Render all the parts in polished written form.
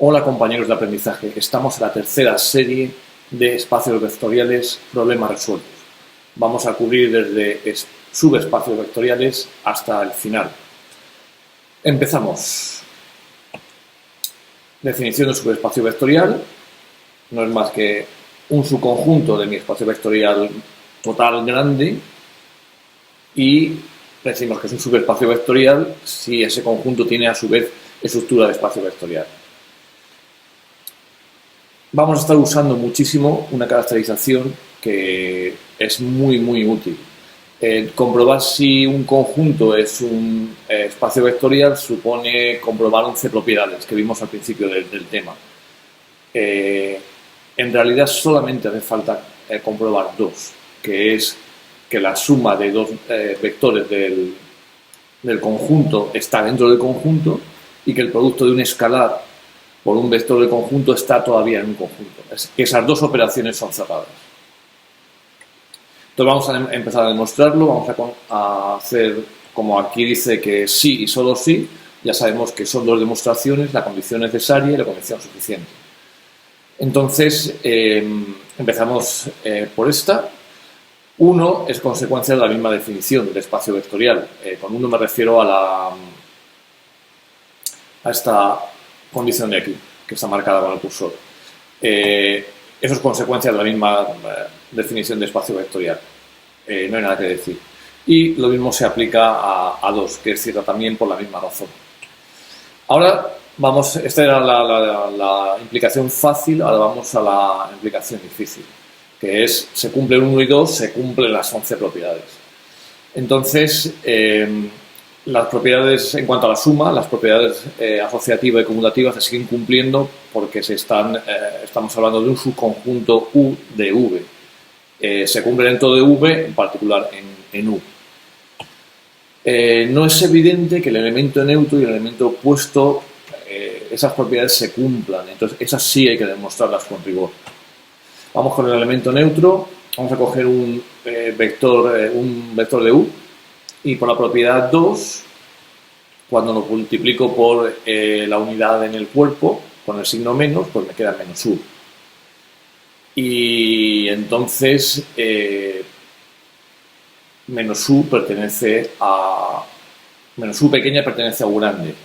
Hola compañeros de aprendizaje, estamos en la tercera serie de espacios vectoriales problemas resueltos. Vamos a cubrir desde subespacios vectoriales hasta el final. Empezamos. Definición de subespacio vectorial. No es más que un subconjunto de mi espacio vectorial total grande y decimos que es un subespacio vectorial si ese conjunto tiene a su vez estructura de espacio vectorial. Vamos a estar usando muchísimo una caracterización que es muy útil. Comprobar si un conjunto es un espacio vectorial supone comprobar 11 propiedades que vimos al principio del tema. En realidad solamente hace falta comprobar dos, que es que la suma de dos vectores del conjunto está dentro del conjunto y que el producto de un escalar por un vector del conjunto está todavía en un conjunto. Esas dos operaciones son cerradas. Entonces vamos a empezar a demostrarlo, vamos a hacer, como aquí dice que sí y solo sí, ya sabemos que son dos demostraciones, la condición necesaria y la condición suficiente. Entonces, empezamos por esta. 1 es consecuencia de la misma definición del espacio vectorial. Con 1 me refiero a esta condición de aquí, que está marcada con el cursor. Eso es consecuencia de la misma definición de espacio vectorial. No hay nada que decir. Y lo mismo se aplica a 2, que es cierta también por la misma razón. Ahora vamos, esta era la implicación fácil, ahora vamos a la implicación difícil, que es, se cumplen 1 y 2, se cumplen las 11 propiedades. Entonces, las propiedades, en cuanto a la suma, las propiedades asociativa y cumulativa se siguen cumpliendo porque estamos hablando de un subconjunto U de V. Se cumple dentro de V, en particular en U. No es evidente que el elemento neutro y el elemento opuesto, esas propiedades se cumplan, entonces esas sí hay que demostrarlas con rigor. Vamos con el elemento neutro, vamos a coger un vector de U y por la propiedad 2, cuando lo multiplico por la unidad en el cuerpo, con el signo menos, pues me queda menos U. Y entonces menos U pequeña pertenece a U grande.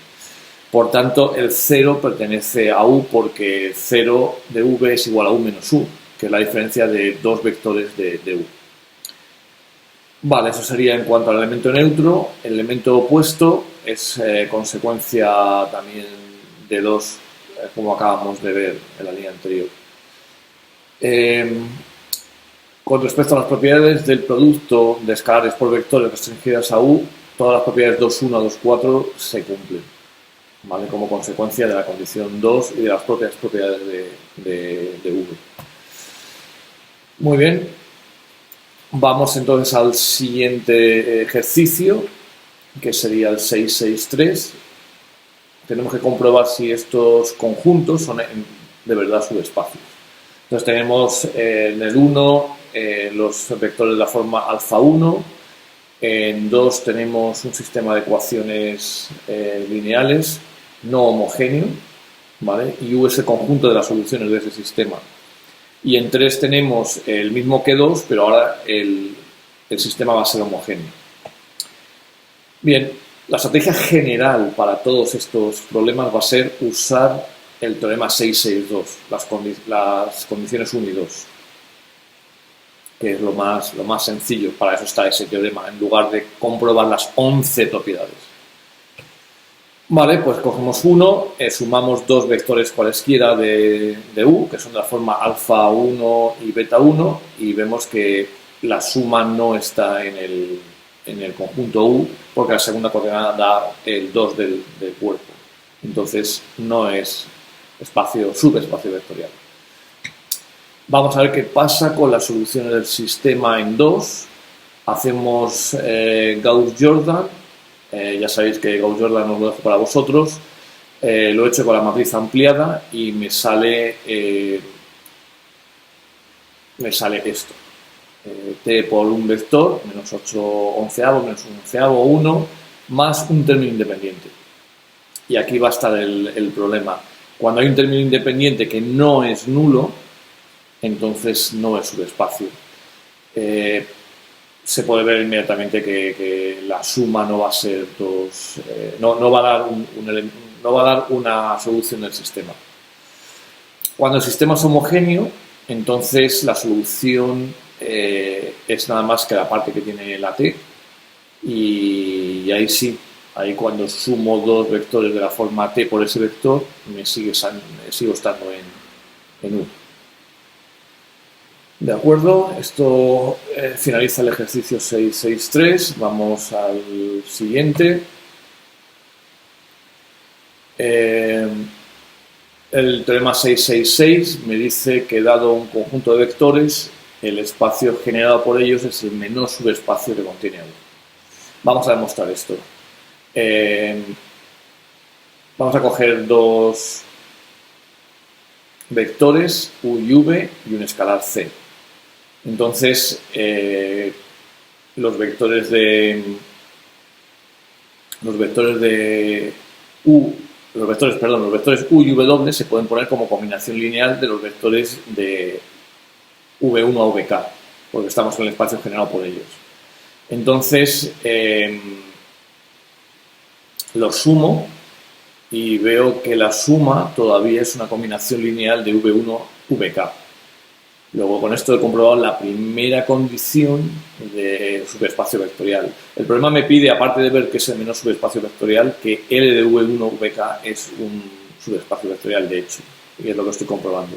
Por tanto, el 0 pertenece a U porque 0 de V es igual a U menos U, que es la diferencia de dos vectores de U. Vale, eso sería en cuanto al elemento neutro. El elemento opuesto es consecuencia también de 2, como acabamos de ver en la línea anterior. Con respecto a las propiedades del producto de escalares por vectores restringidas a U, todas las propiedades 2.1 a 2.4 se cumplen, ¿vale? Como consecuencia de la condición 2 y de las propias propiedades de V. Muy bien. Vamos entonces al siguiente ejercicio, que sería el 663. Tenemos que comprobar si estos conjuntos son de verdad subespacios. Entonces tenemos en el 1 los vectores de la forma alfa 1, en 2 tenemos un sistema de ecuaciones lineales no homogéneo, ¿vale? Y U es el conjunto de las soluciones de ese sistema. Y en 3 tenemos el mismo que 2, pero ahora el sistema va a ser homogéneo. Bien, la estrategia general para todos estos problemas va a ser usar el teorema 662, las condiciones 1 y 2, que es lo más sencillo. Para eso está ese teorema, en lugar de comprobar las 11 propiedades. Vale, pues cogemos 1, sumamos dos vectores cualesquiera de U, que son de la forma alfa 1 y beta 1, y vemos que la suma no está en el conjunto U, porque la segunda coordenada da el 2 del cuerpo. Entonces no es subespacio vectorial. Vamos a ver qué pasa con las soluciones del sistema en 2. Hacemos Gauss-Jordan. Ya sabéis que Gauss-Jordan os lo dejo para vosotros. Lo he hecho con la matriz ampliada y me sale esto. T por un vector, menos 8 onceavos, menos 1 onceavo, 1, más un término independiente. Y aquí va a estar el problema. Cuando hay un término independiente que no es nulo, entonces no es subespacio. Se puede ver inmediatamente que la suma no va a ser no va a dar no va a dar una solución del sistema. Cuando el sistema es homogéneo, entonces la solución es nada más que la parte que tiene la t, y ahí sí, ahí cuando sumo dos vectores de la forma t por ese vector, sigo estando en U. De acuerdo, esto finaliza el ejercicio 663. Vamos al siguiente. El teorema 666 me dice que dado un conjunto de vectores, el espacio generado por ellos es el menor subespacio que contiene U. Vamos a demostrar esto. Vamos a coger dos vectores, U y V, y un escalar C. Entonces, los vectores de U y W se pueden poner como combinación lineal de los vectores de V1 a VK, porque estamos en el espacio generado por ellos. Entonces, los sumo y veo que la suma todavía es una combinación lineal de V1 VK. Luego, con esto he comprobado la primera condición de subespacio vectorial. El problema me pide, aparte de ver que es el menor subespacio vectorial, que L de V1 VK es un subespacio vectorial de hecho, y es lo que estoy comprobando.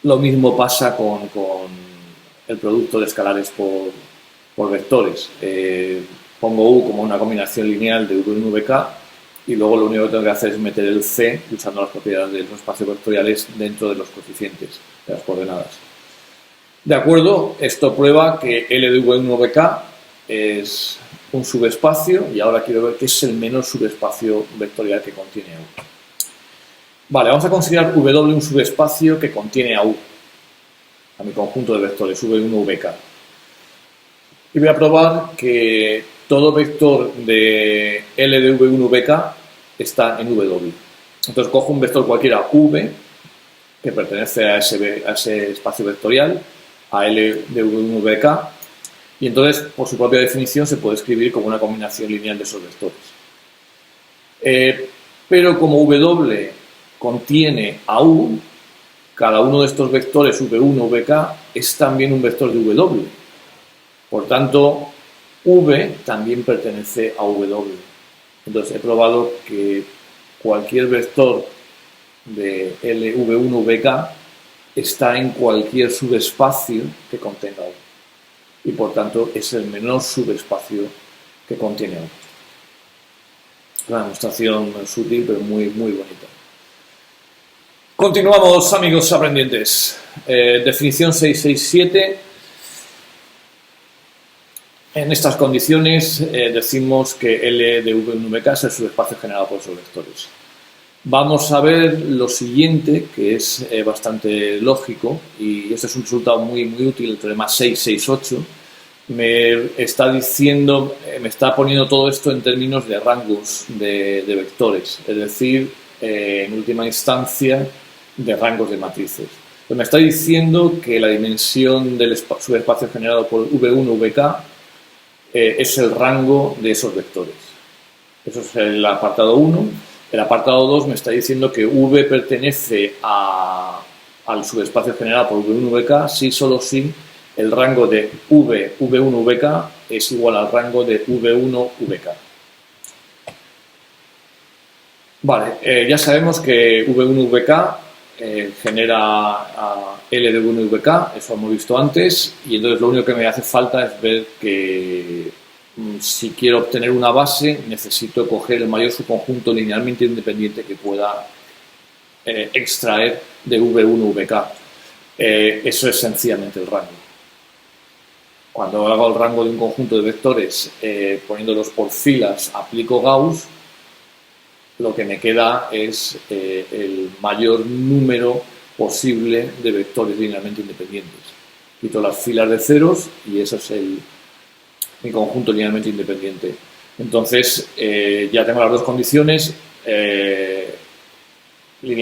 Lo mismo pasa con el producto de escalares por vectores. Pongo U como una combinación lineal de V1 VK, y luego lo único que tengo que hacer es meter el C usando las propiedades de los espacios vectoriales dentro de los coeficientes de las coordenadas. De acuerdo, esto prueba que L de V1 VK es un subespacio, y ahora quiero ver qué es el menor subespacio vectorial que contiene U. Vale, vamos a considerar W un subespacio que contiene a U, a mi conjunto de vectores V1 VK. Y voy a probar que todo vector de L de V1 VK está en W. Entonces cojo un vector cualquiera V, que pertenece a ese espacio vectorial, a L de V1 VK, y entonces, por su propia definición, se puede escribir como una combinación lineal de esos vectores. Pero como W contiene a U, cada uno de estos vectores V1 VK es también un vector de W. Por tanto, V también pertenece a W. Entonces he probado que cualquier vector de LV1 VK está en cualquier subespacio que contenga U. Y por tanto es el menor subespacio que contiene U. Una demostración sutil pero muy bonita. Continuamos, amigos aprendientes. Definición 667. En estas condiciones decimos que L de V1 VK es el subespacio generado por esos vectores. Vamos a ver lo siguiente, que es bastante lógico, y este es un resultado muy útil, el teorema 668. Me está poniendo todo esto en términos de rangos de vectores, es decir, en última instancia, de rangos de matrices. Pues me está diciendo que la dimensión del subespacio generado por V1 VK es el rango de esos vectores. Eso es el apartado 1. El apartado 2 me está diciendo que V pertenece al subespacio generado por V1 VK si solo si el rango de V1 VK es igual al rango de V1 VK. Vale, ya sabemos que V1 VK genera a L de V1 VK, eso lo hemos visto antes, y entonces lo único que me hace falta es ver que si quiero obtener una base necesito coger el mayor subconjunto linealmente independiente que pueda extraer de V1 VK. Eso es sencillamente el rango. Cuando hago el rango de un conjunto de vectores poniéndolos por filas, aplico Gauss, lo que me queda es el mayor número posible de vectores linealmente independientes. Quito las filas de ceros y eso es mi conjunto linealmente independiente. Entonces ya tengo las dos condiciones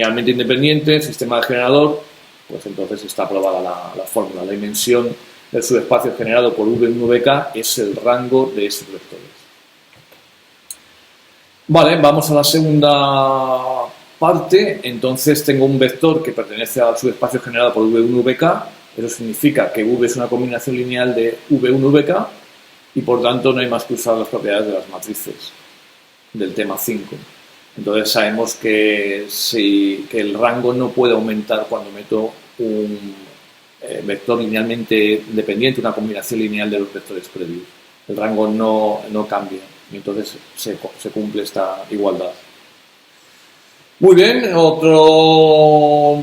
linealmente independiente, el sistema de generador, pues entonces está aprobada la fórmula. La dimensión del subespacio generado por V1VK es el rango de esos vectores. Vale, vamos a la segunda parte. Entonces tengo un vector que pertenece al subespacio generado por V1VK. Eso significa que V es una combinación lineal de V1VK y por tanto no hay más que usar las propiedades de las matrices del tema 5. Entonces sabemos que el rango no puede aumentar cuando meto un vector linealmente independiente, una combinación lineal de los vectores previos. El rango no cambia y entonces se cumple esta igualdad. Muy bien, otro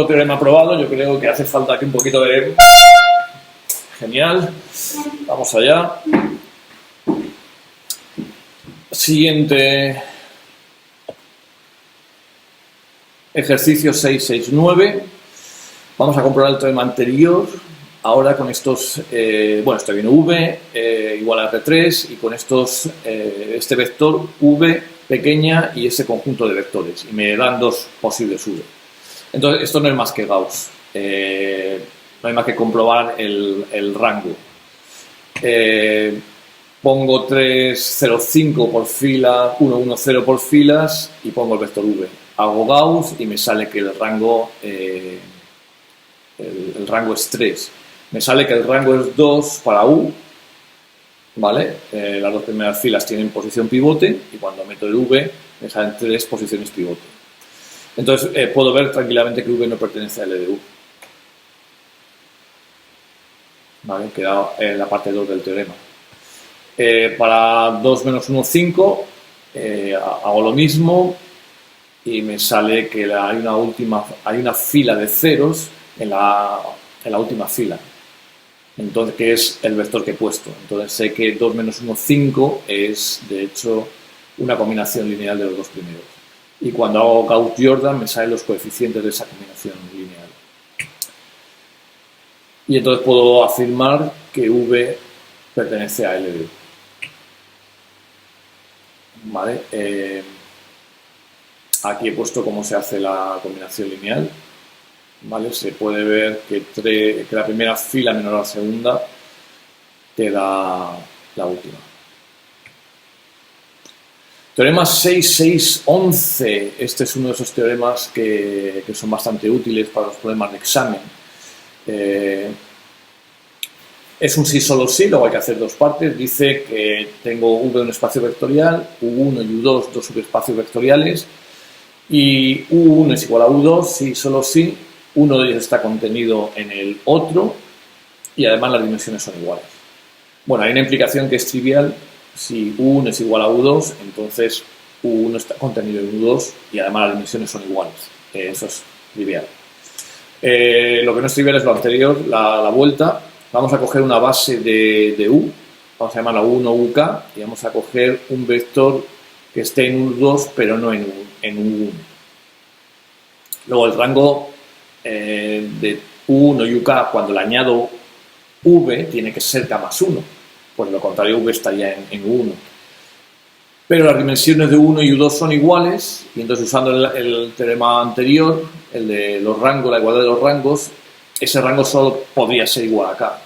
teorema probado. Yo creo que hace falta aquí un poquito de... Genial. Vamos allá. Siguiente ejercicio 669. Vamos a comprobar el teorema anterior. Ahora con estos, esto viene V igual a R3 y con estos, este vector V pequeña y ese conjunto de vectores. Y me dan dos posibles V. Entonces, esto no es más que Gauss. No hay más que comprobar el rango. Pongo 3, 0, 5 por fila, 1, 1, 0 por filas y pongo el vector V. Hago Gauss y me sale que el rango es 3. Me sale que el rango es 2 para U, ¿vale? Las dos primeras filas tienen posición pivote y cuando meto el V me salen 3 posiciones pivote. Entonces puedo ver tranquilamente que V no pertenece a L de U. ¿Vale? Queda en la parte 2 del teorema. Para 2 menos 1, 5, hago lo mismo y me sale que hay una fila de ceros en la última fila. Entonces, que es el vector que he puesto. Entonces sé que 2 menos 1, 5 es, de hecho, una combinación lineal de los dos primeros. Y cuando hago Gauss-Jordan me salen los coeficientes de esa combinación lineal. Y entonces puedo afirmar que V pertenece a L de U. ¿Vale? Aquí he puesto cómo se hace la combinación lineal. ¿Vale? Se puede ver que la primera fila menos la segunda te da la última. Teorema 6.6.11. Este es uno de esos teoremas que son bastante útiles para los problemas de examen. Es un sí solo sí, luego hay que hacer dos partes. Dice que tengo V un espacio vectorial, U1 y U2 dos subespacios vectoriales y U1 es igual a U2 si solo sí uno de ellos está contenido en el otro y además las dimensiones son iguales. Bueno, hay una implicación que es trivial. Si U1 es igual a U2, entonces U1 está contenido en U2 y además las dimensiones son iguales. Eso es trivial. Lo que no es trivial es lo anterior, la vuelta. Vamos a coger una base de U, vamos a llamarla U1UK y vamos a coger un vector que esté en U2 pero no en U1. Luego el rango de U1 y UK cuando le añado V tiene que ser K más 1, por lo contrario V estaría en U1. Pero las dimensiones de U1 y U2 son iguales y entonces usando el teorema anterior, el de los rangos, la igualdad de los rangos, ese rango solo podría ser igual a K.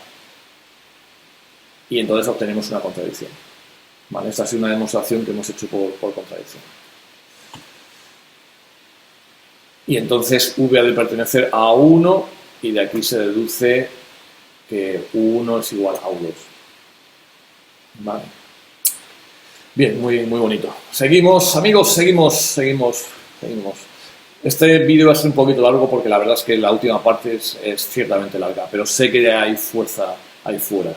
Y entonces obtenemos una contradicción. ¿Vale? Esta ha sido una demostración que hemos hecho por contradicción. Y entonces V ha de pertenecer a U1 y de aquí se deduce que U1 es igual a U2. ¿Vale? Bien, muy bonito. Seguimos, amigos, seguimos. Este vídeo va a ser un poquito largo porque la verdad es que la última parte es ciertamente larga, pero sé que hay fuerza ahí fuera.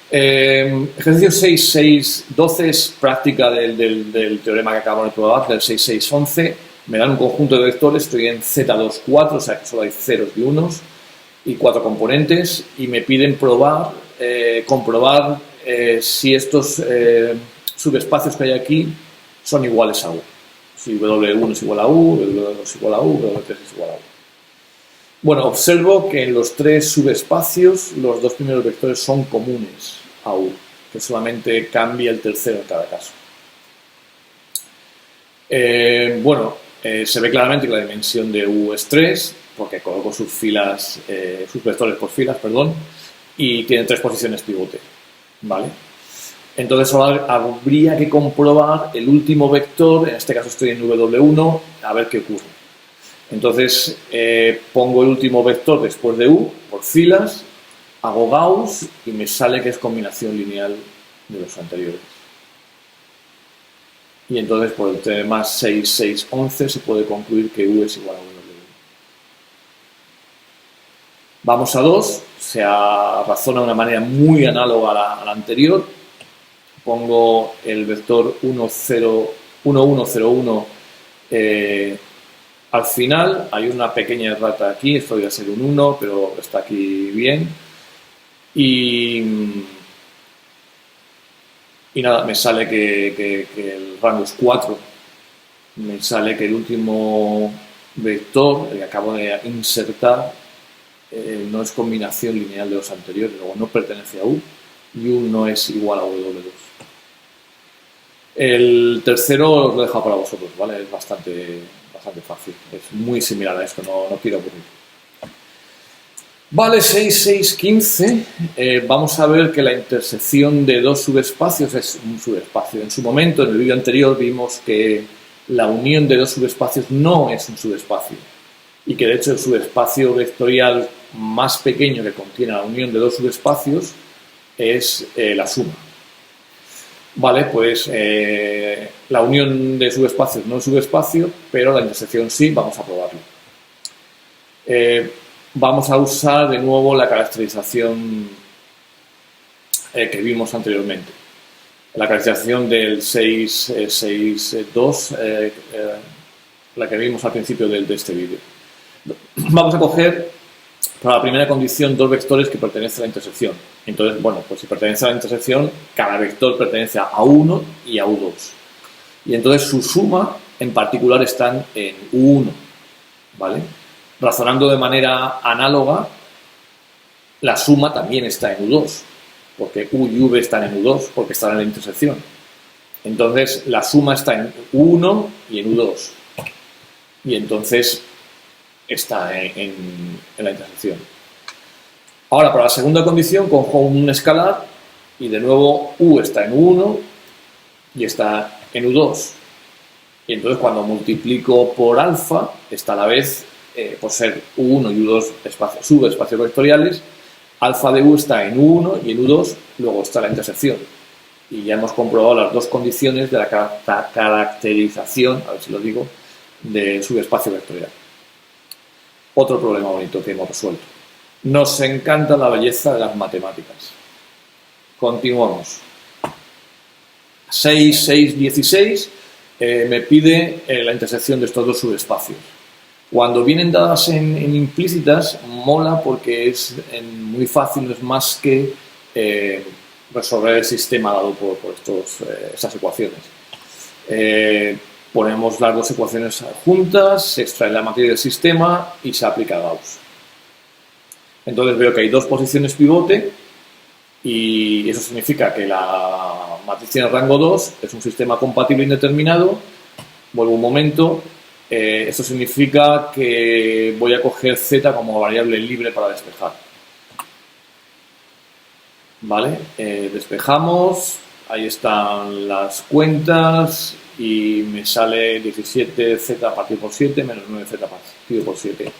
Ejercicio 6.6.12 es práctica del teorema que acabamos de probar, del 6.6.11. Me dan un conjunto de vectores, estoy en Z2, 4, o sea que solo hay ceros y unos, y 4 componentes, y me piden comprobar si estos subespacios que hay aquí son iguales a U. Si W1 es igual a U, W2 es igual a U, W3 es igual a U. Bueno, observo que en los tres subespacios los dos primeros vectores son comunes a U, que solamente cambia el tercero en cada caso. Bueno, se ve claramente que la dimensión de U es 3, porque coloco sus filas, sus vectores por filas, perdón, y tiene 3 posiciones pivote, ¿vale? Entonces ahora habría que comprobar el último vector, en este caso estoy en W1, a ver qué ocurre. Entonces pongo el último vector después de U por filas, hago Gauss y me sale que es combinación lineal de los anteriores. Y entonces por el teorema 6, 6, 11 se puede concluir que U es igual a W1. Vamos a 2, se razona de una manera muy análoga a la anterior. Pongo el vector 1, 0, 1, 1, 0, 1 al final. Hay una pequeña errata aquí, esto debería ser un 1, pero está aquí bien. Y nada, me sale que el rango es 4. Me sale que el último vector, el que acabo de insertar, no es combinación lineal de los anteriores, luego no pertenece a U, y U no es igual a W2. El tercero lo he dejado para vosotros, ¿vale? Es bastante fácil, es muy similar a esto, no quiero aburrir. Vale, 6, 6, 15. Vamos a ver que la intersección de dos subespacios es un subespacio. En su momento, en el vídeo anterior, vimos que la unión de dos subespacios no es un subespacio y que de hecho el subespacio vectorial más pequeño que contiene la unión de dos subespacios es la suma. Vale, pues la unión de subespacios no es subespacio, pero la intersección sí, vamos a probarlo. Vamos a usar de nuevo la caracterización que vimos anteriormente. La caracterización del 6, 6, 2, la que vimos al principio de este vídeo. Vamos a coger para la primera condición dos vectores que pertenecen a la intersección. Entonces, bueno, pues si pertenece a la intersección, cada vector pertenece a U1 y a U2. Y entonces su suma en particular están en U1, ¿vale? Razonando de manera análoga, la suma también está en U2, porque U y V están en U2, porque están en la intersección. Entonces, la suma está en U1 y en U2. Y entonces está en la intersección. Ahora, para la segunda condición, cojo un escalar y de nuevo U está en U1 y está en U2. Y entonces, cuando multiplico por alfa, está a la vez, por ser U1 y U2 subespacios vectoriales, alfa de U está en U1 y en U2, luego está la intersección. Y ya hemos comprobado las dos condiciones de la caracterización, a ver si lo digo, de subespacio vectorial. Otro problema bonito que hemos resuelto. Nos encanta la belleza de las matemáticas. Continuamos. 6, 6, 16 me pide la intersección de estos dos subespacios. Cuando vienen dadas en implícitas, mola porque es muy fácil, no es más que resolver el sistema dado por estas ecuaciones. Ponemos las dos ecuaciones juntas, se extrae la matriz del sistema y se aplica Gauss. Entonces veo que hay dos posiciones pivote y eso significa que la matriz tiene rango 2, es un sistema compatible indeterminado. Vuelvo un momento. Esto significa que voy a coger z como variable libre para despejar. Vale, despejamos, ahí están las cuentas y me sale 17z partido por 7 menos 9z partido por 7.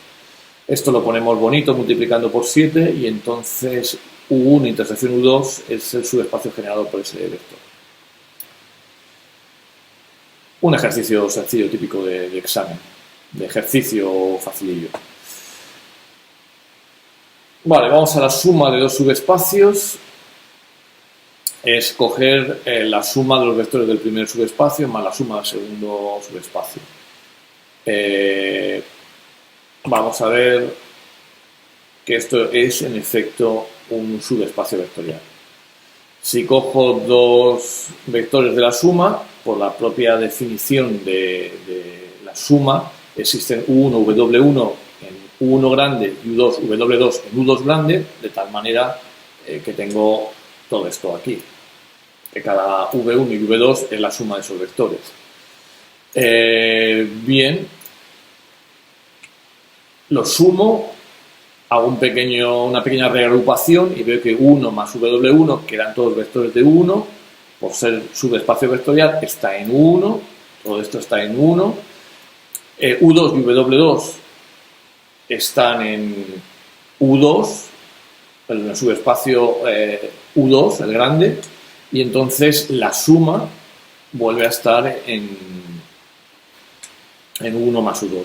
Esto lo ponemos bonito multiplicando por 7 y entonces U1 intersección U2 es el subespacio generado por ese vector. Un ejercicio sencillo típico de examen, de ejercicio facilillo. Vale, vamos a la suma de dos subespacios. Es coger la suma de los vectores del primer subespacio más la suma del segundo subespacio. Vamos a ver que esto es en efecto un subespacio vectorial. Si cojo dos vectores de la suma, por la propia definición de la suma, existen U1, W1 en U1 grande y U2, W2 en U2 grande, de tal manera que tengo todo esto aquí, que cada V1 y V2 es la suma de esos vectores. Bien, lo sumo, hago una pequeña reagrupación y veo que 1 más W1, que eran todos vectores de 1, por ser subespacio vectorial, está en 1, todo esto está en 1. U2 y W2 están en U2, el subespacio U2, el grande, y entonces la suma vuelve a estar en 1 más U2.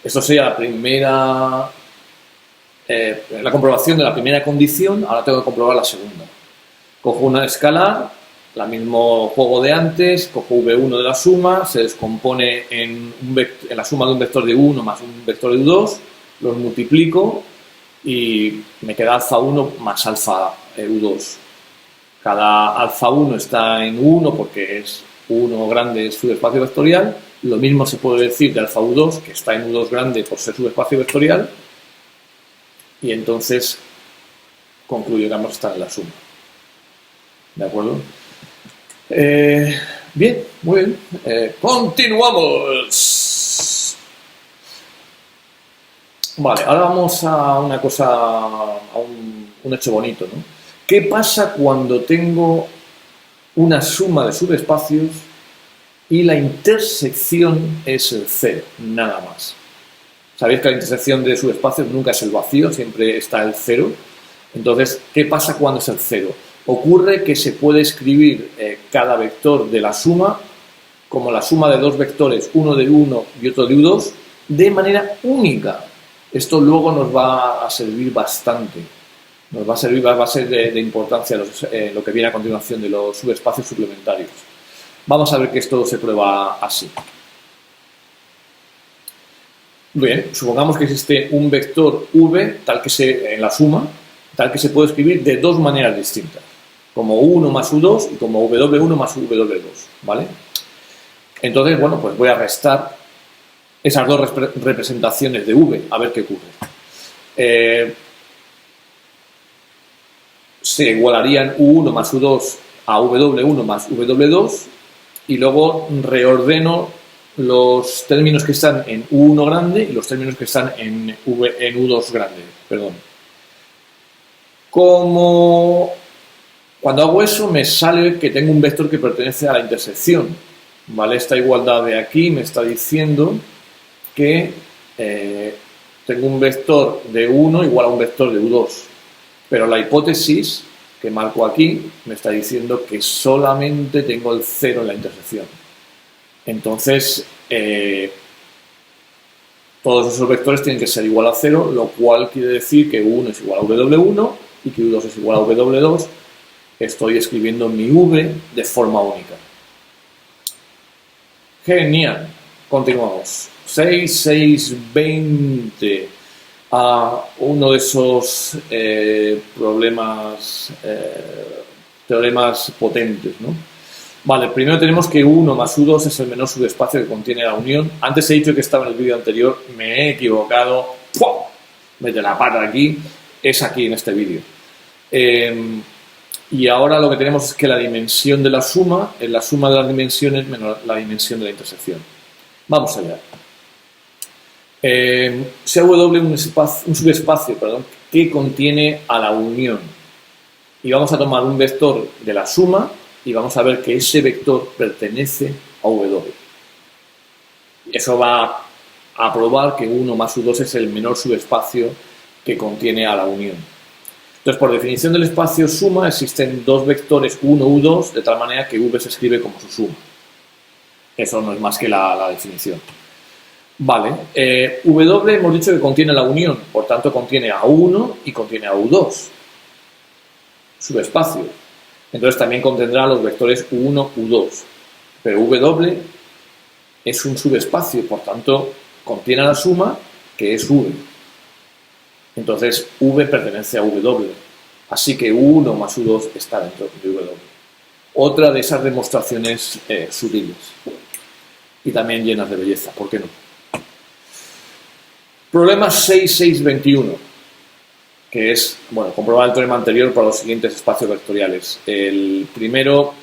Esto sería la comprobación de la primera condición. Ahora tengo que comprobar la segunda. Cojo una escalar, el mismo juego de antes, cojo V1 de la suma, se descompone en la suma de un vector de 1 más un vector de U2, los multiplico y me queda alfa 1 más alfa U2. Cada alfa 1 está en 1 porque es 1 grande, es subespacio vectorial. Lo mismo se puede decir de alfa U2, que está en U2 grande por ser subespacio vectorial. Y entonces concluyo que ambos están en la suma. ¿De acuerdo? Bien, muy bien. Continuamos. Vale, ahora vamos a una cosa, a un hecho bonito, ¿no? ¿Qué pasa cuando tengo una suma de subespacios y la intersección es el 0, nada más? Sabéis que la intersección de subespacios nunca es el vacío, siempre está el 0. Entonces, ¿qué pasa cuando es el 0? Ocurre que se puede escribir cada vector de la suma como la suma de dos vectores, uno de U1 y otro de U2, de manera única. Esto luego nos va a servir bastante. Nos va a servir, va a ser de importancia lo que viene a continuación de los subespacios suplementarios. Vamos a ver que esto se prueba así. Bien, supongamos que existe un vector V en la suma, tal que se puede escribir de dos maneras distintas, como U1 más U2 y como W1 más W2, ¿vale? Entonces, bueno, pues voy a restar esas dos representaciones de V, a ver qué ocurre. Se igualarían U1 más U2 a W1 más W2 y luego reordeno los términos que están en U1 grande y los términos que están en U2 grande, perdón. Cuando hago eso me sale que tengo un vector que pertenece a la intersección, ¿vale? Esta igualdad de aquí me está diciendo que tengo un vector de 1 igual a un vector de U2, pero la hipótesis que marco aquí me está diciendo que solamente tengo el 0 en la intersección. Entonces, todos esos vectores tienen que ser igual a 0, lo cual quiere decir que U1 es igual a W1 y que U2 es igual a W2. Estoy escribiendo mi V de forma única. Genial. Continuamos. 6, 6, 20. Uno de esos teoremas potentes, ¿no? Vale, primero tenemos que U1 más U2 es el menor subespacio que contiene la unión. Antes he dicho que estaba en el vídeo anterior, me he equivocado. ¡Pum! Mete la pata aquí, es aquí en este vídeo. Y ahora lo que tenemos es que la dimensión de la suma es la suma de las dimensiones menos la dimensión de la intersección. Vamos allá. Sea W un subespacio que contiene a la unión. Y vamos a tomar un vector de la suma y vamos a ver que ese vector pertenece a W. Eso va a probar que 1 más U2 es el menor subespacio que contiene a la unión. Entonces, por definición del espacio suma, existen dos vectores U1, U2, de tal manera que V se escribe como su suma. Eso no es más que la definición. Vale, W hemos dicho que contiene la unión, por tanto contiene a U1 y contiene a U2. Subespacio. Entonces también contendrá los vectores U1, U2. Pero W es un subespacio, por tanto contiene la suma que es V. Entonces V pertenece a W. Así que U1 más U2 está dentro de W. Otra de esas demostraciones sutiles. Y también llenas de belleza, ¿por qué no? Problema 6621, que es, bueno, comprobar el teorema anterior para los siguientes espacios vectoriales. El primero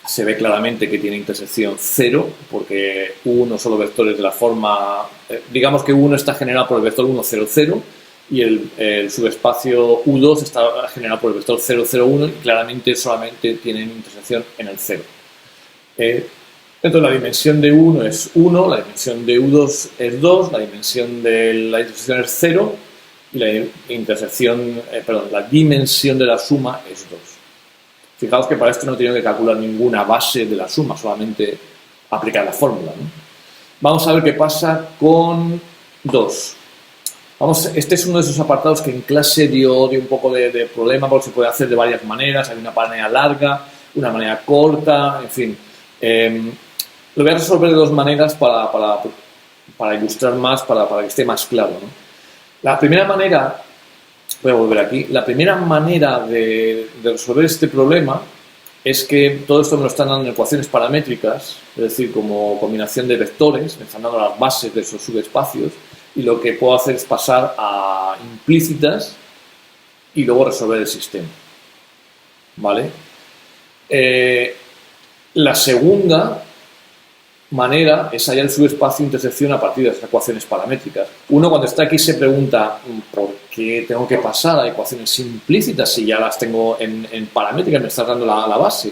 se ve claramente que tiene intersección 0, porque U1 son los vectores de la forma, digamos que U1 está generado por el vector 1, 0, 0, y el subespacio U2 está generado por el vector 0, 0, 1, y claramente solamente tienen intersección en el 0. Entonces la dimensión de U1 es 1, la dimensión de U2 es 2, la dimensión de la intersección es 0, y la dimensión de la suma es 2. Fijaos que para esto no he tenido que calcular ninguna base de la suma, solamente aplicar la fórmula, ¿no? Vamos a ver qué pasa con 2. Este es uno de esos apartados que en clase dio un poco de problema, porque se puede hacer de varias maneras. Hay una manera larga, una manera corta, en fin. Lo voy a resolver de dos maneras para ilustrar más, para que esté más claro, ¿no? La primera manera... Voy a volver aquí. La primera manera de resolver este problema es que todo esto me lo están dando en ecuaciones paramétricas, es decir, como combinación de vectores, me están dando las bases de esos subespacios, y lo que puedo hacer es pasar a implícitas y luego resolver el sistema. ¿Vale? La segunda manera es hallar el subespacio de intersección a partir de las ecuaciones paramétricas. Uno cuando está aquí se pregunta ¿por qué tengo que pasar a ecuaciones implícitas si ya las tengo en paramétricas, me está dando la base?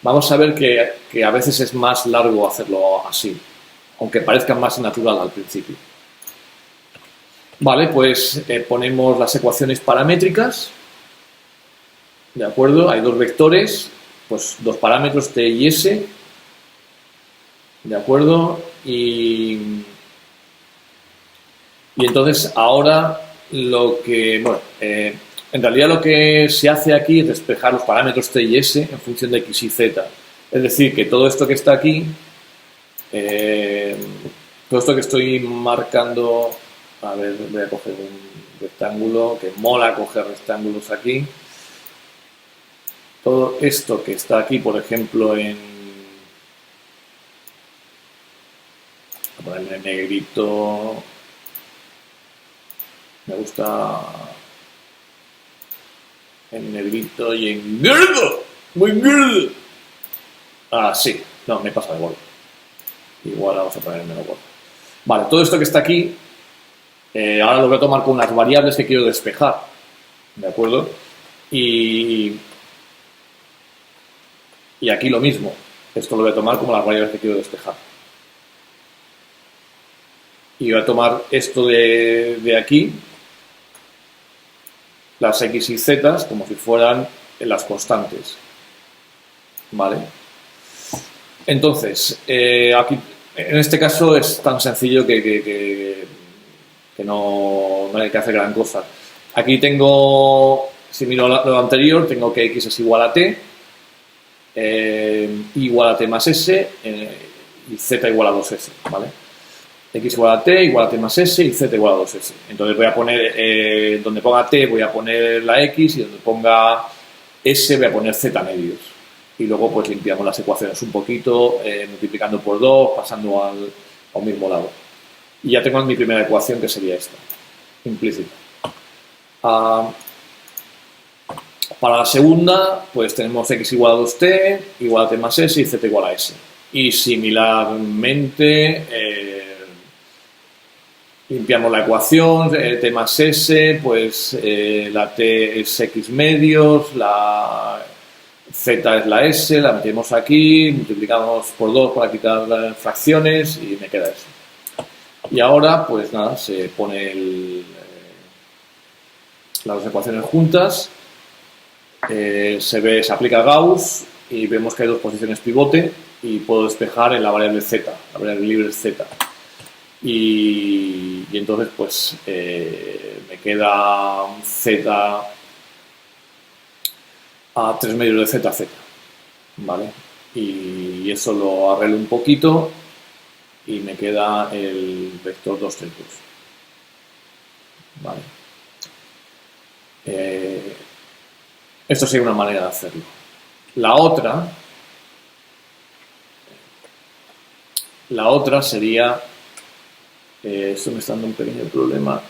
Vamos a ver que a veces es más largo hacerlo así, aunque parezca más natural al principio. Vale, pues ponemos las ecuaciones paramétricas, ¿de acuerdo? Hay dos vectores, pues dos parámetros t y s, ¿de acuerdo? Y entonces ahora lo que, bueno, en realidad lo que se hace aquí es despejar los parámetros t y s en función de x y z. Es decir, que todo esto que está aquí, todo esto que estoy marcando, a ver, voy a coger un rectángulo, que mola coger rectángulos aquí. Todo esto que está aquí, por ejemplo, voy a ponerle en negrito. Me gusta en negrito y en gordo, muy gordo. Ah, sí, no, me pasa de gordo. Igual vamos a poner menos gordo. Vale, todo esto que está aquí, ahora lo voy a tomar con las variables que quiero despejar, ¿de acuerdo? Y aquí lo mismo, esto lo voy a tomar como las variables que quiero despejar. Y voy a tomar esto de aquí, las x y z, como si fueran las constantes. ¿Vale? Entonces, aquí, en este caso es tan sencillo que no hay que hacer gran cosa. Aquí tengo, si miro lo anterior, tengo que x es igual a t, igual a t más s, y z igual a 2s, ¿vale? X igual a t, igual a t más s, y z igual a 2s. Entonces voy a poner, donde ponga t voy a poner la x, y donde ponga s voy a poner z medios. Y luego pues limpiamos las ecuaciones un poquito, multiplicando por 2, pasando al mismo lado. Y ya tengo mi primera ecuación, que sería esta, implícita. Para la segunda, pues tenemos x igual a 2t, igual a t más s y z igual a s. Y similarmente, limpiamos la ecuación, t más s, pues la t es x medios, la z es la s, la metemos aquí, multiplicamos por 2 para quitar las fracciones y me queda eso. Y ahora, pues nada, se pone las dos ecuaciones juntas, se aplica Gauss y vemos que hay dos posiciones pivote y puedo despejar en la variable z, la variable libre es z. Y entonces pues me queda un z a 3 medios de z, ¿vale? Y eso lo arreglo un poquito y me queda el vector 2 tercios, ¿vale? Esto sería una manera de hacerlo. La otra sería, esto me está dando un pequeño problema.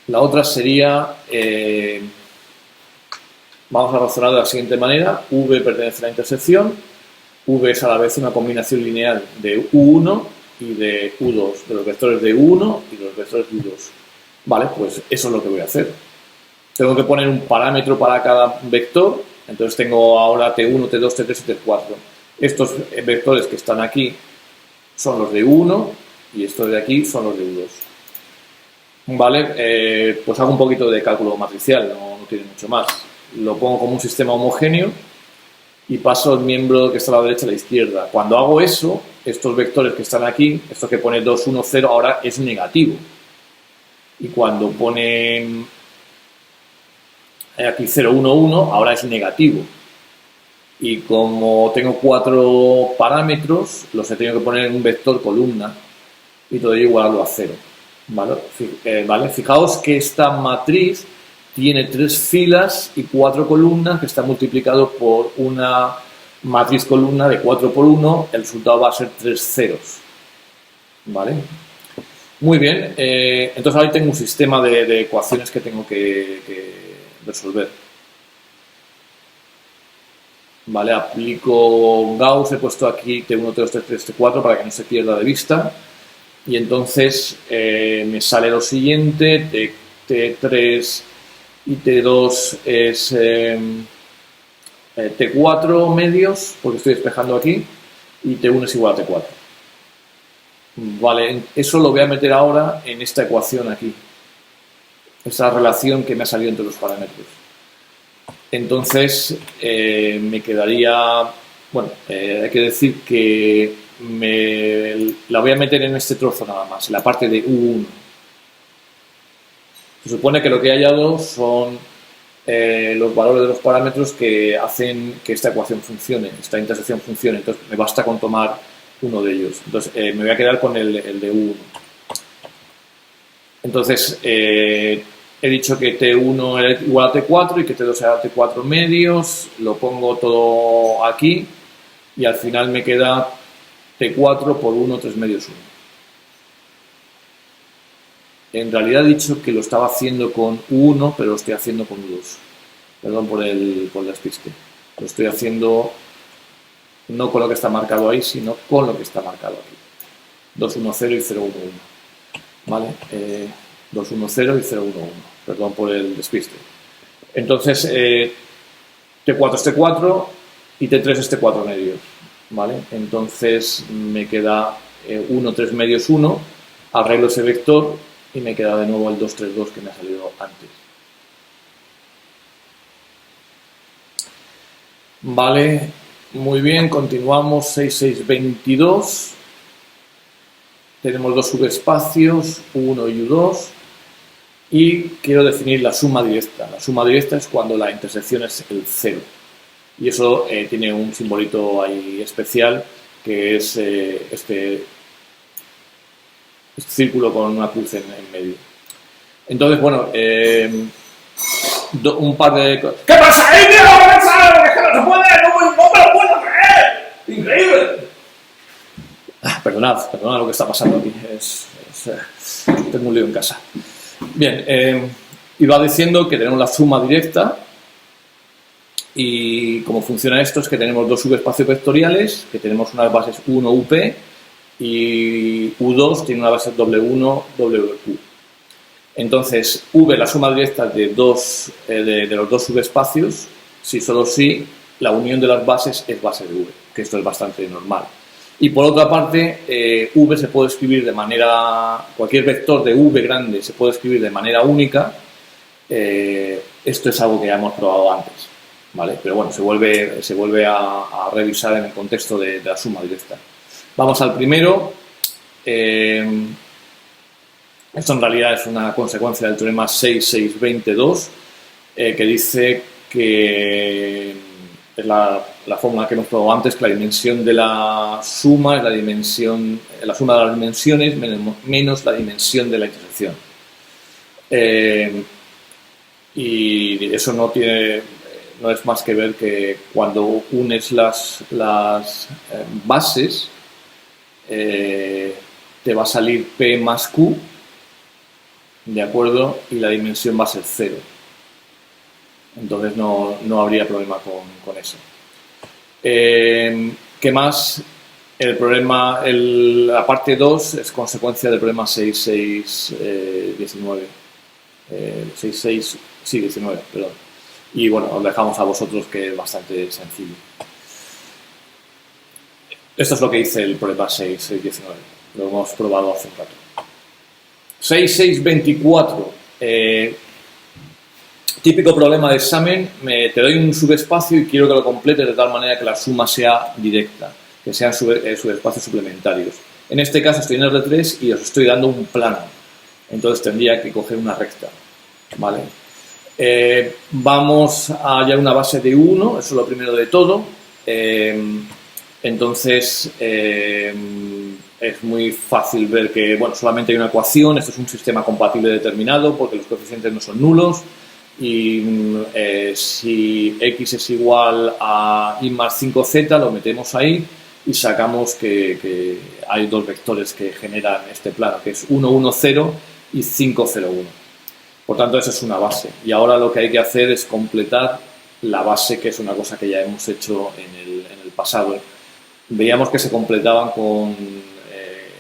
La otra sería Vamos a razonar de la siguiente manera. V pertenece a la intersección. V es a la vez una combinación lineal de U1 y de U2, de los vectores de U1 y de los vectores de U2. Vale, pues eso es lo que voy a hacer. Tengo que poner un parámetro para cada vector. Entonces tengo ahora T1, T2, T3 y T4. Estos vectores que están aquí son los de U1 y estos de aquí son los de U2. Vale, pues hago un poquito de cálculo matricial, no tiene mucho más. Lo pongo como un sistema homogéneo y paso el miembro que está a la derecha a la izquierda. Cuando hago eso, estos vectores que están aquí, esto que pone 2, 1, 0, ahora es negativo. Y cuando ponen aquí 0, 1, 1, ahora es negativo. Y como tengo 4 parámetros, los he tenido que poner en un vector columna y todo ello igualado a 0. ¿Vale? Fijaos que esta matriz tiene 3 filas y 4 columnas que está multiplicado por una matriz columna de 4 por 1, el resultado va a ser 3 ceros. ¿Vale? Muy bien, entonces ahora tengo un sistema de ecuaciones que tengo que resolver. Vale, aplico Gauss, he puesto aquí T1, T2, T3, T4 para que no se pierda de vista. Y entonces me sale lo siguiente, T3 y T2 es T4 medios, porque estoy despejando aquí, y T1 es igual a T4. Vale, eso lo voy a meter ahora en esta ecuación aquí, esa relación que me ha salido entre los parámetros. Entonces me quedaría, bueno, hay que decir que la voy a meter en este trozo nada más, en la parte de U1. Se supone que lo que he hallado son los valores de los parámetros que hacen que esta ecuación funcione, esta intersección funcione. Entonces me basta con tomar uno de ellos. Entonces me voy a quedar con el de U1. Entonces he dicho que T1 era igual a T4 y que T2 era T4 medios. Lo pongo todo aquí y al final me queda T4 por 1, 3 medios 1. En realidad he dicho que lo estaba haciendo con U1, pero lo estoy haciendo con U2. Perdón por el despiste. Lo estoy haciendo no con lo que está marcado ahí, sino con lo que está marcado aquí. 2, 1, 0 y 0, 1, 1. ¿Vale? 2, 1, 0 y 0, 1, 1. Perdón por el despiste. Entonces, T4 es T4 y T3 es T4 medios. ¿Vale? Entonces me queda 1, 3 medios 1. Arreglo ese vector y me queda de nuevo el 2, 3, 2 que me ha salido antes. Vale, muy bien, continuamos. 6, 6, 22. Tenemos dos subespacios, U1 y U2. Y quiero definir la suma directa. La suma directa es cuando la intersección es el 0. Y eso tiene un simbolito ahí especial, que es este círculo con una cruz en medio. Entonces, bueno, un par de cosas. ¿Qué pasa ahí, tío? ¿Qué pasa? Es que no se puede, no me lo puedo creer. Increíble. Perdonad lo que está pasando aquí. Tengo un lío en casa. Bien, iba diciendo que tenemos la suma directa. Y cómo funciona esto es que tenemos dos subespacios vectoriales, que tenemos unas bases 1 UP y U2 tiene una base W1 WQ. Entonces, V, la suma directa de los dos subespacios, si solo si la unión de las bases es base de V, que esto es bastante normal. Y por otra parte, V se puede escribir de manera, cualquier vector de V grande se puede escribir de manera única. Esto es algo que ya hemos probado antes. ¿Vale? Pero bueno, se vuelve a revisar en el contexto de la suma directa. Vamos al primero. Esto en realidad es una consecuencia del teorema 6,6,20,2, que dice que es la fórmula que hemos probado antes, que la dimensión de la suma es la suma de las dimensiones menos la dimensión de la intersección. Y eso no es más que ver que cuando unes las bases te va a salir P más Q, ¿de acuerdo? Y la dimensión va a ser 0. Entonces no habría problema con eso. ¿Qué más? El problema, la parte 2 es consecuencia del problema 6619. 66, sí, 19, perdón. Y bueno, os dejamos a vosotros, que es bastante sencillo. Esto es lo que dice el problema 6619. Lo hemos probado hace un rato. 6624. Típico problema de examen, te doy un subespacio y quiero que lo completes de tal manera que la suma sea directa, que sean subespacios suplementarios. En este caso estoy en R3 y os estoy dando un plano, entonces tendría que coger una recta, ¿vale? Vamos a hallar una base de 1, eso es lo primero de todo. Entonces es muy fácil ver que, bueno, solamente hay una ecuación. Esto es un sistema compatible determinado porque los coeficientes no son nulos. Y si x es igual a y más 5z, lo metemos ahí y sacamos que hay dos vectores que generan este plano, que es 1, 1, 0 y 5, 0, 1. Por tanto, eso es una base. Y ahora lo que hay que hacer es completar la base, que es una cosa que ya hemos hecho en el pasado. Veíamos que se completaban con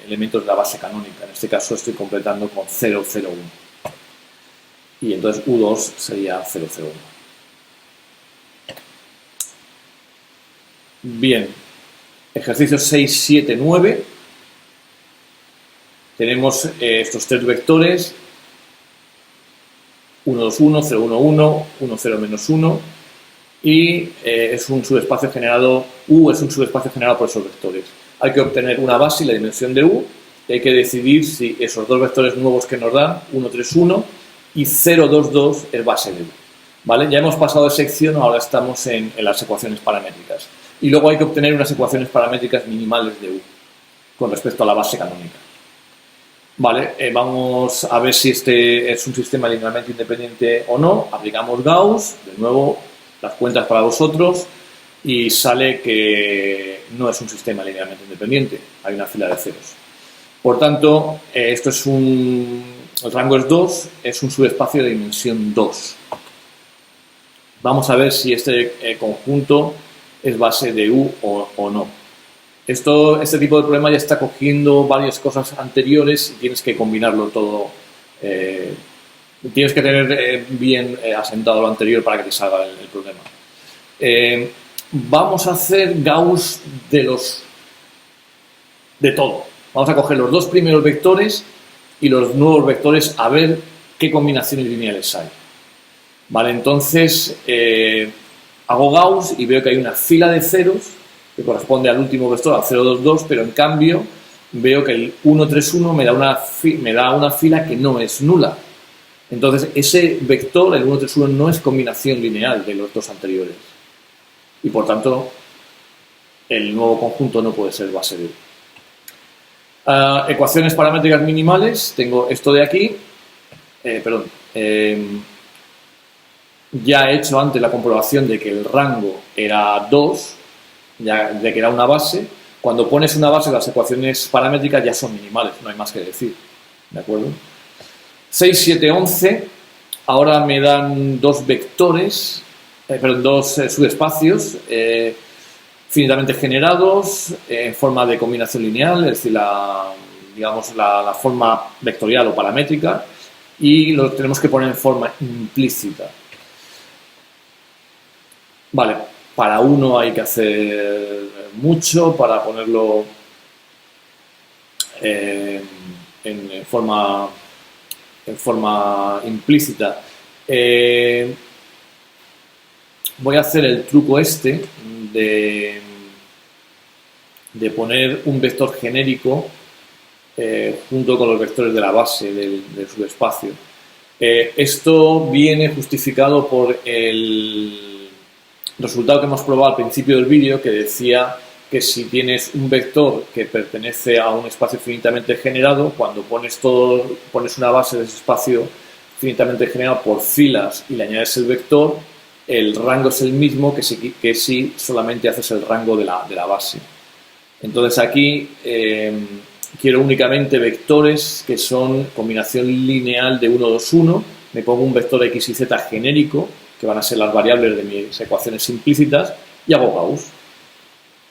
elementos de la base canónica. En este caso estoy completando con 0, 0, 1. Y entonces U2 sería 0, 0, 1. Bien, ejercicio 6, 7, 9. Tenemos estos tres vectores: 1, 2, 1, 0, 1, 1, 1, 0, menos 1. Y es un subespacio generado, U es un subespacio generado por esos vectores. Hay que obtener una base y la dimensión de U. Y hay que decidir si esos dos vectores nuevos que nos dan, 1, 3, 1 y 0, 2, 2, es base de U. ¿Vale? Ya hemos pasado de sección, ahora estamos en las ecuaciones paramétricas. Y luego hay que obtener unas ecuaciones paramétricas minimales de U con respecto a la base canónica. Vale, vamos a ver si este es un sistema linealmente independiente o no. Aplicamos Gauss, de nuevo las cuentas para vosotros, y sale que no es un sistema linealmente independiente, hay una fila de ceros. Por tanto, esto es el rango es 2, es un subespacio de dimensión 2. Vamos a ver si este conjunto es base de U o no. Este tipo de problema ya está cogiendo varias cosas anteriores y tienes que combinarlo todo. Tienes que tener bien asentado lo anterior para que te salga el problema. Vamos a hacer Gauss de todo. Vamos a coger los dos primeros vectores y los nuevos vectores a ver qué combinaciones lineales hay. Vale, entonces hago Gauss y veo que hay una fila de ceros que corresponde al último vector, al 0, 2, 2, pero en cambio veo que el 1, 3, 1 me da una fila que no es nula. Entonces ese vector, el 1, 3, 1, no es combinación lineal de los dos anteriores. Y por tanto, el nuevo conjunto no puede ser base de U. Ecuaciones paramétricas minimales, tengo esto de aquí, ya he hecho antes la comprobación de que el rango era 2, de que era una base. Cuando pones una base, las ecuaciones paramétricas ya son minimales, no hay más que decir, ¿de acuerdo? 6, 7, 11, ahora me dan dos vectores, dos subespacios finitamente generados en forma de combinación lineal, es decir, la forma vectorial o paramétrica, y lo tenemos que poner en forma implícita. Vale, para uno hay que hacer mucho para ponerlo en forma implícita. Voy a hacer el truco este de poner un vector genérico junto con los vectores de la base del subespacio. Esto viene justificado por el resultado que hemos probado al principio del vídeo, que decía que si tienes un vector que pertenece a un espacio finitamente generado, cuando pones una base de ese espacio finitamente generado por filas y le añades el vector, el rango es el mismo que si solamente haces el rango de la base. Entonces aquí quiero únicamente vectores que son combinación lineal de 1, 2, 1. Me pongo un vector x y z genérico que van a ser las variables de mis ecuaciones implícitas, y hago Gauss.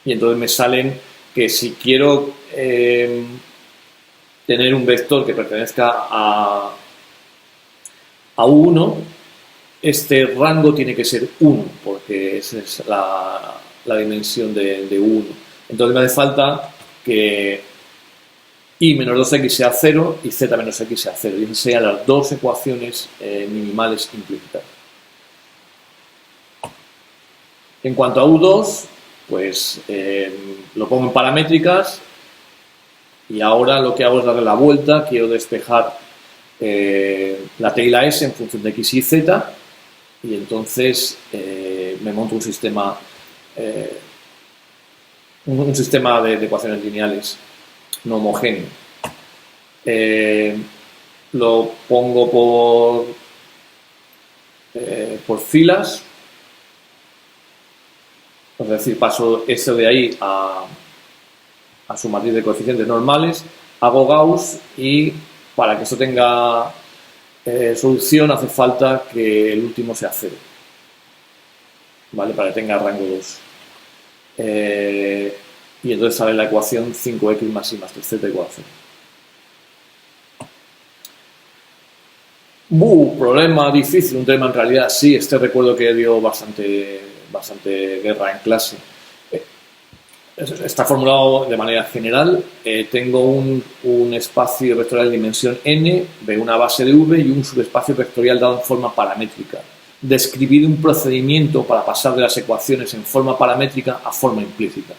Y entonces me salen que si quiero tener un vector que pertenezca a U1, este rango tiene que ser 1, porque esa es la dimensión de U1. Entonces me hace falta que y menos 2x sea 0 y z menos x sea 0. Y esas serían las dos ecuaciones minimales implícitas. En cuanto a U2, pues lo pongo en paramétricas y ahora lo que hago es darle la vuelta. Quiero despejar la t y la s en función de x y z, y entonces me monto un sistema de ecuaciones lineales no homogéneo. Lo pongo por filas, es decir, paso eso de ahí a su matriz de coeficientes normales, hago Gauss, y para que esto tenga solución hace falta que el último sea 0, ¿vale? Para que tenga rango 2. Y entonces sale la ecuación 5x más y más 3z igual a 0. Problema difícil, un tema en realidad, sí, recuerdo que dio bastante guerra en clase. Está formulado de manera general. Tengo un espacio vectorial de dimensión n de una base de v y un subespacio vectorial dado en forma paramétrica. Describir un procedimiento para pasar de las ecuaciones en forma paramétrica a forma implícita.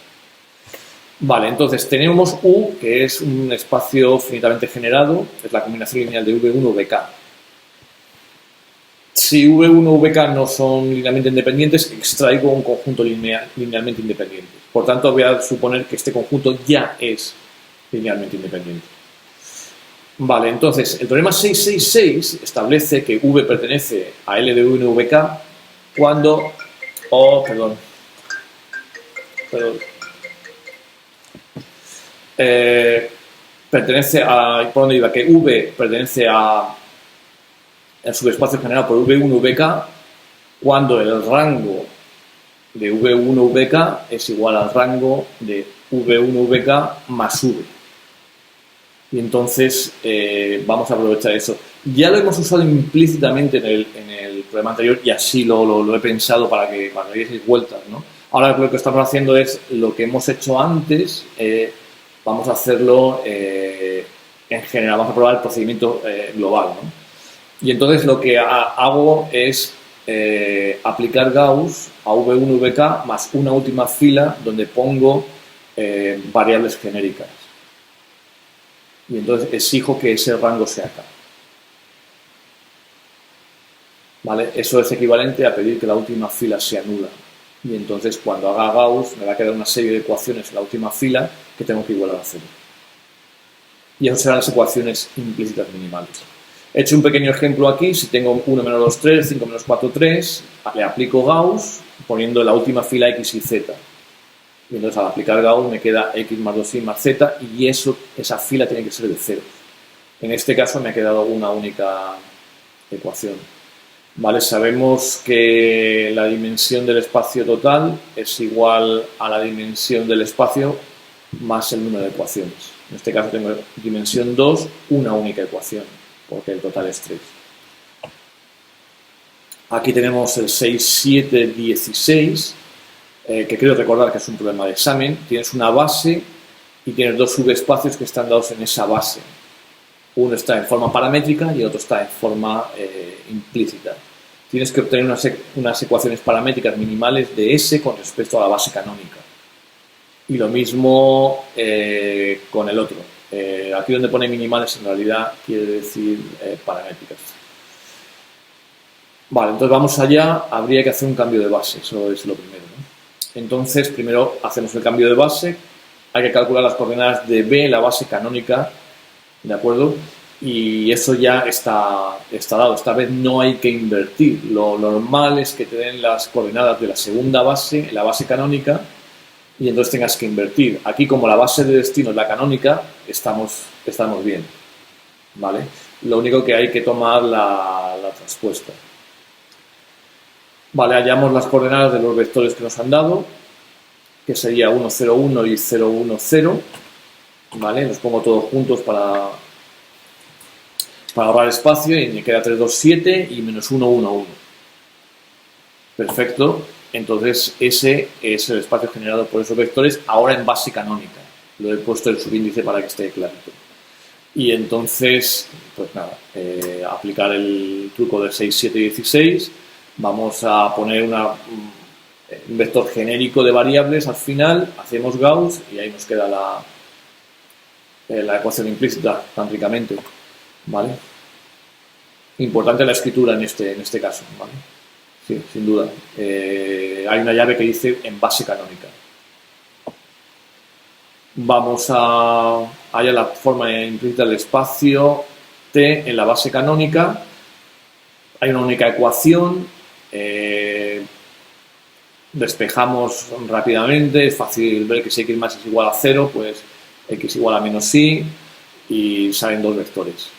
Vale, entonces tenemos U, que es un espacio finitamente generado, es la combinación lineal de V1 y VK. Si V1 y VK no son linealmente independientes, extraigo un conjunto linealmente independiente. Por tanto, voy a suponer que este conjunto ya es linealmente independiente. Vale, entonces, el teorema 666 establece que V pertenece a L de V1 y VK cuando... pertenece a... ¿Por dónde iba? Que V pertenece a el subespacio generado por V1 y VK cuando el rango de V1 y VK es igual al rango de V1 y VK más V. Y entonces vamos a aprovechar eso. Ya lo hemos usado implícitamente en el problema anterior, y así lo he pensado para que deis vueltas, ¿no? Ahora lo que estamos haciendo es lo que hemos hecho antes, vamos a hacerlo en general, vamos a probar el procedimiento global, ¿no? Y entonces lo que hago es aplicar Gauss a V1 y VK más una última fila donde pongo variables genéricas. Y entonces exijo que ese rango sea K. ¿Vale? Eso es equivalente a pedir que la última fila sea nula. Y entonces cuando haga Gauss me va a quedar una serie de ecuaciones en la última fila que tengo que igualar a 0. Y esas serán las ecuaciones implícitas minimales. He hecho un pequeño ejemplo aquí. Si tengo 1 menos 2, 3, 5 menos 4, 3, le aplico Gauss poniendo en la última fila x y z. Y entonces al aplicar Gauss me queda x más 2y más z, y esa fila tiene que ser de 0. En este caso me ha quedado una única ecuación. ¿Vale? Sabemos que la dimensión del espacio total es igual a la dimensión del espacio más el número de ecuaciones. En este caso tengo dimensión 2, una única ecuación, porque el total es 3. Aquí tenemos el 6, 7, 16, que creo recordar que es un problema de examen. Tienes una base y tienes dos subespacios que están dados en esa base. Uno está en forma paramétrica y el otro está en forma implícita. Tienes que obtener unas ecuaciones paramétricas minimales de S con respecto a la base canónica. Y lo mismo con el otro. Aquí donde pone minimales en realidad quiere decir paramétricas. Vale, entonces vamos allá. Habría que hacer un cambio de base, eso es lo primero, ¿no? Entonces, primero hacemos el cambio de base. Hay que calcular las coordenadas de B, la base canónica, ¿de acuerdo? Y eso ya está dado. Esta vez no hay que invertir. Lo normal es que te den las coordenadas de la segunda base, la base canónica, y entonces tengas que invertir. Aquí, como la base de destino es la canónica, estamos bien, ¿vale? Lo único que hay que tomar la traspuesta. Vale, hallamos las coordenadas de los vectores que nos han dado, que sería 1, 0, 1 y 0, 1, 0. Vale, los pongo todos juntos para ahorrar espacio y me queda 3, 2, 7 y menos 1, 1, 1. Perfecto. Entonces ese es el espacio generado por esos vectores, ahora en base canónica. Lo he puesto el subíndice para que esté clarito. Y entonces, pues nada, aplicar el truco de 6, 7 y 16. Vamos a poner un vector genérico de variables al final, hacemos Gauss y ahí nos queda la ecuación implícita, tan ricamente. ¿Vale? Importante la escritura en este caso, ¿vale? Sí, sin duda. Hay una llave que dice en base canónica. Vamos a hallar la forma implícita del espacio T en la base canónica. Hay una única ecuación. Despejamos rápidamente. Es fácil ver que si x más es igual a 0, pues x igual a menos y, y salen dos vectores.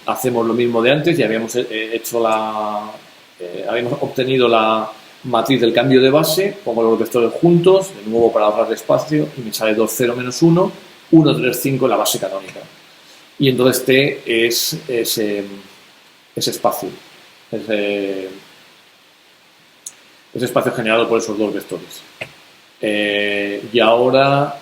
Hacemos lo mismo de antes, ya habíamos habíamos obtenido la matriz del cambio de base, pongo los vectores juntos, de nuevo para ahorrar espacio, y me sale 2, 0, menos 1, 1, 3, 5 en la base canónica. Y entonces T es ese espacio, ese espacio generado por esos dos vectores. Y ahora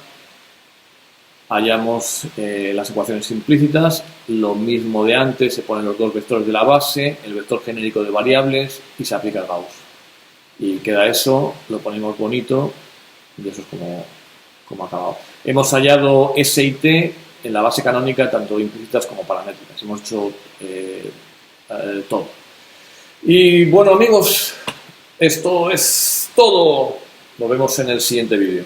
hallamos las ecuaciones implícitas, lo mismo de antes, se ponen los dos vectores de la base, el vector genérico de variables y se aplica el Gauss. Y queda eso, lo ponemos bonito y eso es como ha acabado. Hemos hallado S y T en la base canónica, tanto implícitas como paramétricas. Hemos hecho todo. Y bueno, amigos, esto es todo. Nos vemos en el siguiente vídeo.